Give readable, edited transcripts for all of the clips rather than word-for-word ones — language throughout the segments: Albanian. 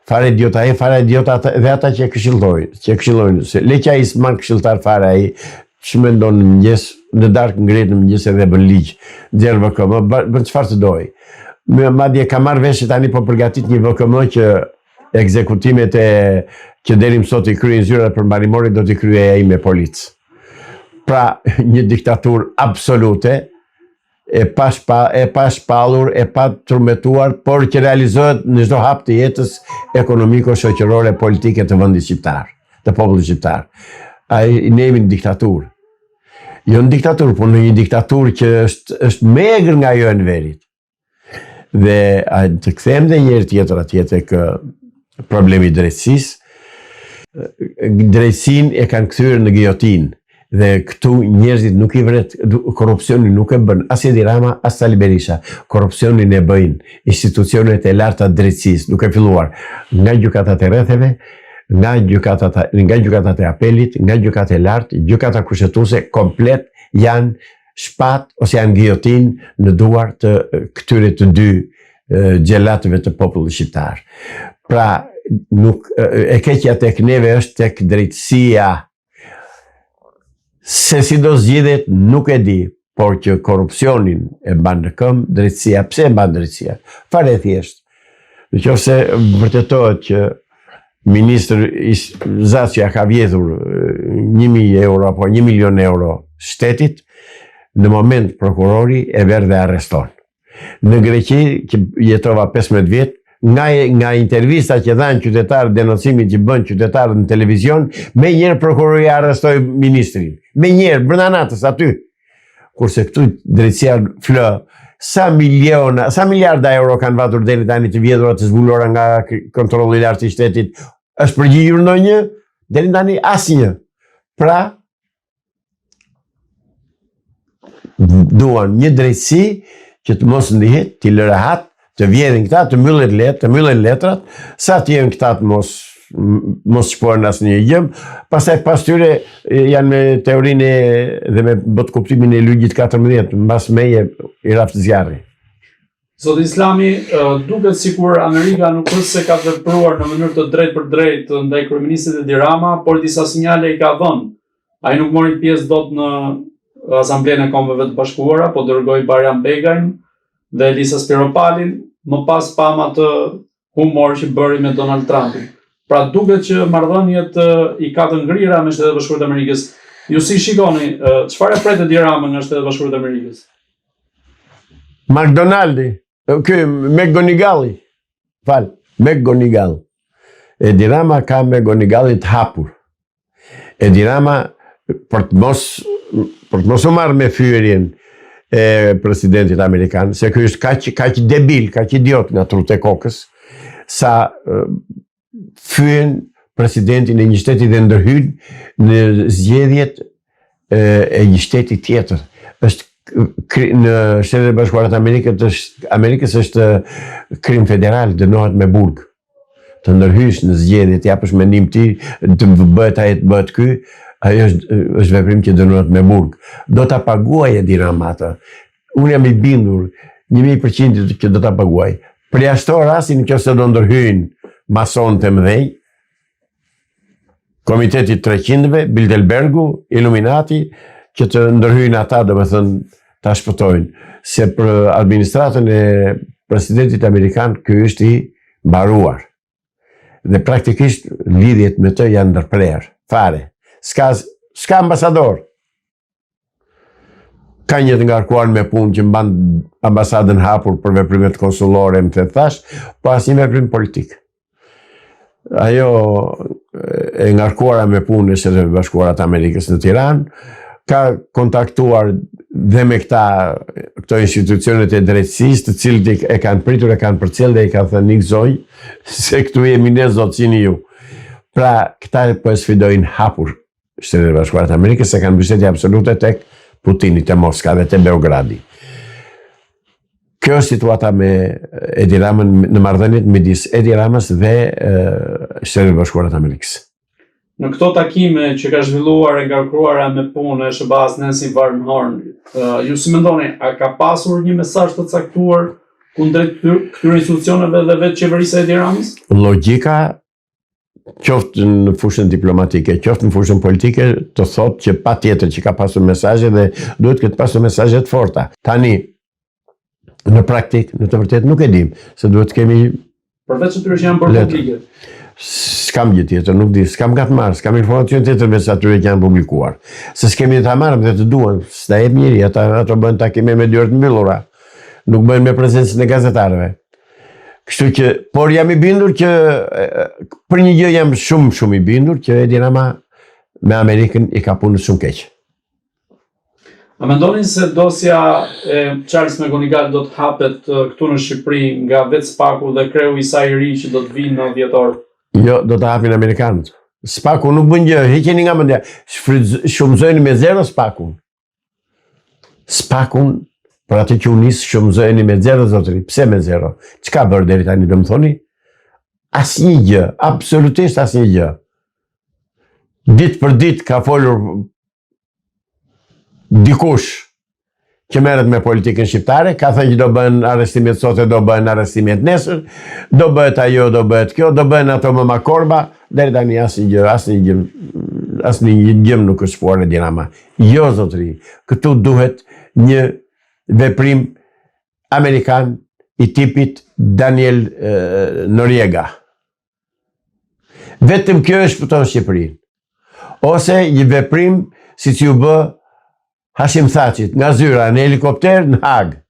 Fare idiota dhe ata që këshillojnë, se leqa i s'man këshilltar fare ai, që mendon në mëngjes, në darkë ngret në mëngjes edhe bën ligj, gjerë VKM, bën çfarë të doj. Madje ka marrë vesh tani po përgatit një VKM që ekzekutimet që deri më sot i kryen zyrat për mbarimori do t'i kryej ai me policë. Pra, një diktaturë absolute, e pa shpallur, e pa turmetuar, por që realizohet në çdo hap të jetës ekonomiko-shoqërore, politike të vendit shqiptar, të popullit shqiptar. Ai ne jemi në diktaturë. Jo në diktaturë, por në një diktaturë që është megër nga ajo e Enverit. Dhe të kthehem dhe një herë tjetër atje tek problemi i drejtësisë. Drejtësinë e kanë kthyer në giljotinë. Dhe këtu njerëzit nuk i vret, korrupsionin nuk e bën as Edi Rama, as Sali Berisha. Korrupsionin e bëjnë institucionet e larta të drejtësisë, duke filluar nga gjykatat e rretheve, nga gjykatat e apelit, nga gjykatat e lartë, gjykata kushtetuese komplet janë shpat ose janë giljotin në duar të këtyre të dy gjelatëve të popullit shqiptar. Pra, e keqja tek neve është tek drejtësia. Se si do zgjidhet nuk e di, por që korrupsionin e mban në këmbë drejtësia. Pse e mban drejtësia? Fare thjesht. Nëse vërtetohet që ministri Zaçja ka vjedhur 1.000 euro apo 1 milion euro shtetit, në moment prokurori e merr dhe arreston. Në Greqi, që jetova 15 vjet, nga intervista që dhanë qytetarët, denocimin që bën qytetarët në televizion, me njerë prokurori arrestoi ministrin. Me njerë, brenda natës aty. Kurse këtu drejtësia flë, sa miliarda euro kanë vatur deri tani të vjedhura të zbulura nga kontrolli i lartë i shtetit, është përgjigjur ndonjë? Deri tani asnjë. Pra, duan një drejtësi që të mos ndihet, të lë rehat, të vjedhin këta, të mbyllen letrat, sa të jenë këta të mos shpohen asnjë gjë. Pastaj pas tyre janë me teorinë dhe me bot kuptimin e ligjit 14, mbas meje i raft zjarri. Zoti Islami, duket sikur Amerika nuk është se ka vepruar në mënyrë të drejtë për drejtë ndaj kryeministit Edi Rama, por disa sinjale i ka dhënë. Ai nuk mori pjesë dot në Asamblenë e Kombeve të Bashkuara, po dërgoi Bajram Begajn dhe Elisa Spiropalin, më pas pam atë humor që bëri me Donald Trumpin. Pra duket që marrëdhëniet i ka të ngrira me Shtetet e Bashkuara të Amerikës. Ju si shikoni, çfarë pret Edi Rama nga Shtetet e Bashkuara të Amerikës? McDonaldi, McGonigalli. McGonigalli. Edi Rama ka McGonigalli të hapur. Edi Rama, për të mos u marrë me fyerjen e presidentit amerikan, se ky është kaq debil, kaq idiot nga trut e kokës, sa fyen presidentin e një shteti dhe ndërhyn në zgjedhjet e një shteti tjetër. Në Shtetet e Bashkuara të Amerikës është krim federal, dënohet me burg. Të ndërhysh në zgjedhje, të japësh mendim ti, të bëhet ai, të bëhet ky, ajo është veprim që dënohet me burg. Do ta paguaj Edi Rama atë. Unë jam i bindur 1000% që do ta paguaj. Përjashto rastin nëse do ndërhyjnë mason të mëdhenj, Komiteti 300-ve, Bilderbergu, Illuminati, që të ndërhyjnë ata, domethënë ta shpëtojnë. Se për administratën e presidentit amerikan ky është i mbaruar. Dhe praktikisht lidhjet me të janë ndërprer, fare. S'ka ambasador. Ka një të ngarkuar me punë që mban ambasadën hapur për veprimet konsullore, më të thash, po asnjë veprim politik. Ajo e ngarkuara me punë e Shtetet e Bashkuara të Amerikës në Tiranë, ka kontaktuar dhe me këto institucionet e drejtësisë, të cilët e kanë pritur, e kanë përcjell dhe i kanë thënë nikzoj, se këtu jemi ne zotësini ju. Pra, këta po e sfidojnë hapur Shtetet e Bashkuara të Amerikës, se kanë mbështetje absolute tek Putini, te Moska dhe te Beogradi. Kjo është situata me Edi Ramën në marrëdhëniet midis Edi Ramës dhe Shtetet e Bashkuara të Amerikës. Në këto takime që ka zhvilluar e ngarkuara me punë e SBA-s Nancy Varnhorn, ju si mendoni, a ka pasur një mesazh të caktuar kundrejt këtyre institucioneve dhe vetë qeverisë e Edi Ramës? Logjika, qoftë në fushën diplomatike, qoftë në fushën politike, të thotë që patjetër që ka pasur mesazhe dhe duhet këtë pasur mesazhe të forta. Tani, në praktik, në të vërtetë nuk e dim, se duhet të kemi përveç atyre që janë bërë publike. S'kam gjë tjetër, nuk di, s'kam ka të marrë, s'kam informacion tjetër veç atyre që janë publikuar. Se s'kemi ta marrëm dhe të duan, s'ta jep njëri, ato bëhen takime me dyert mbyllura, nuk bëhen me prezencën e gazetarëve. Kështu që, por jam i bindur që, për një gjë jam shumë i bindur, që Edi Rama me Amerikën i ka punën shumë keq. A mendoni se dosja e Charles Megonigal do të hapet këtu në Shqipëri nga vetë Spaku dhe kreu i saj i ri që do të vinë në dhjetor? Jo, do të hapin Amerikanët. Spaku nuk bën gjë, heqeni nga mendja, shumëzojnë me zero Spakun. Spakun, për atë që unisë shumëzojnë me zero, zotëri. Pse me zero? Çka bërë deri tani, do më thoni? Asnjë gjë, absolutisht asnjë gjë. Ditë për ditë ka folur dikush që merret me politikën shqiptare, ka thënë që do bëhen arrestimet sot e do bëhen arrestimet nesër, do bëhet ajo, do bëhet kjo, do bëhen ato më makorba, deri tani asnjë gjë nuk është shpuar Edi Rama. Jo, zotëri, këtu duhet një veprim amerikan i tipit Daniel Noriega. Vetëm kjo e shpëton Shqipërinë. Ose një veprim si që u bë Hashim Thaqit, nga zyra, në helikopter, në Hag.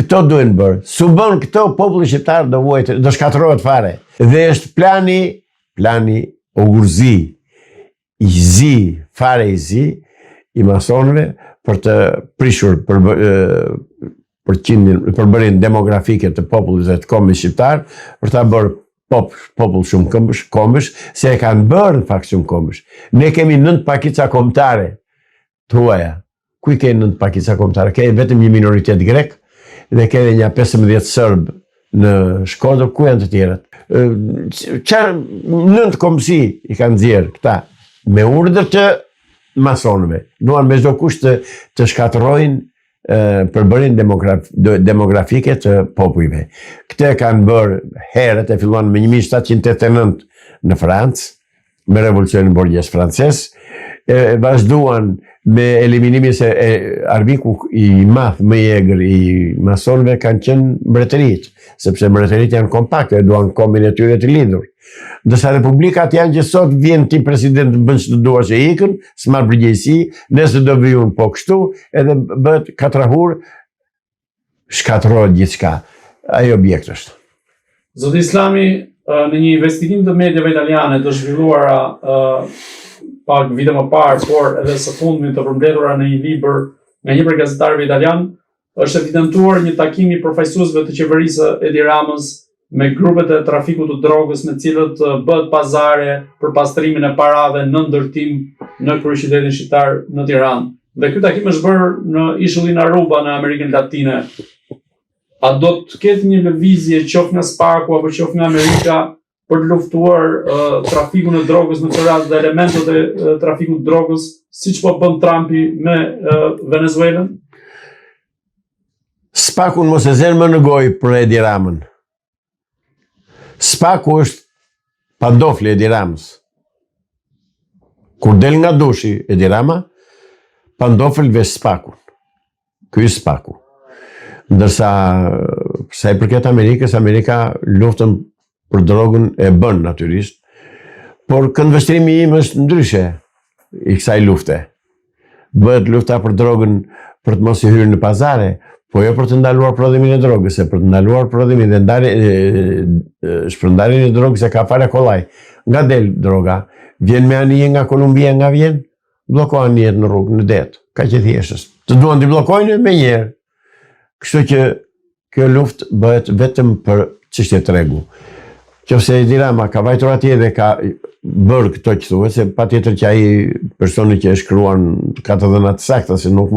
Këto duhen bërë. Su bën këto, populli shqiptar do shkatërrohet fare. Dhe është plani ugurzi, fare i zi, i masonëve, për të prishur përbërjen demografike të popullit dhe të kombit shqiptar, për ta bërë popull shumë kombësh, se e kanë bërë në fakt shumë kombësh. Ne kemi 9 pakica kombëtare të huaja. Ku i ke 9 pakica kombëtare? Ke vetëm një minoritet grek dhe ke edhe një 15 sërb në Shkodër, ku janë të tjerët? 9 kombësi i kanë nxjerrë këta me urdhër të masonëve. Duan me çdo kusht të shkatërrojnë përbërjen demografike të popujve. Këtë kanë bërë herët, e filluan me 1789 në Francë, me revolucionin borgjes francez, vazhduan me eliminimin se armiku i madh më i egër i masonëve kanë qenë mbretërit, sepse mbretërit janë kompakte, duan kombin e tyre të lidhur. Ndërsa republikat janë që sot vjen ti president bën çdo duar që ikën, s'marr përgjegjësi, nëse do vijun po kështu, edhe bëhet katrahur, shkatërrohet gjithçka. Ai objekt është. Zoti Islami, në një investigim të mediave italiane të zhvilluara pak vite më parë, por edhe së fundmi të përmbledhura në një libër nga një prej gazetarëve italian, është evidentuar një takim i përfaqësuesve të qeverisë Edi Ramës me grupet e trafikut të drogës me cilët bëhet pazare për pastrimin e parave në ndërtim në kryeqytetin shqiptar në Tiranë. Dhe ky takim është bërë në ishullin Aruba në Amerikën Latine. A do të ketë një lëvizje qoftë nga Spaku apo qoftë nga Amerika për të luftuar trafikun e drogës në këtë rast dhe elementet e trafikut të drogës, siç po bën Trumpi me Venezuelën? Spakun mos e zën më në gojë për Edi Ramën. Spaku është pandofli Edi Ramës. Kur del nga dushi Edi Rama, pandofel vesh Spakun. Ky është Spaku. Ndërsa sa i përket Amerikës, Amerika luftën për drogën e bën natyrisht, por këndvështrimi im është ndryshe i kësaj lufte. Bëhet lufta për drogën për të mos i hyrë në pazare, po jo për të ndaluar prodhimin e drogës, se për të ndaluar prodhimin dhe shpërndarjen e drogës e ka fare kollaj. Nga del droga, vjen me anije nga Kolumbia, nga vjen, bllokohen anijet në rrugë, në det. Ka që thjesht. Të duan të bllokojnë me njerë. Kështu që kjo luftë bëhet vetëm për çështje tregu. Qofse Edi Rama ka vajtur atje dhe ka bërë këto që thuhet, se patjetër që ai personi që e shkruan ka të dhëna të sakta, se nuk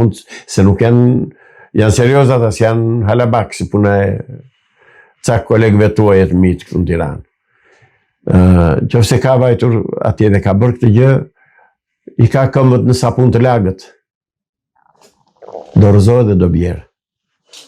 janë serioz ata, se janë halabak, si puna e cak kolegëve tuaj të mitë këtu në Tiranë. Qofse ka vajtur atje dhe ka bërë këtë gjë, i ka këmbët në sapun të lagët. Do rëzohet dhe do bjerë.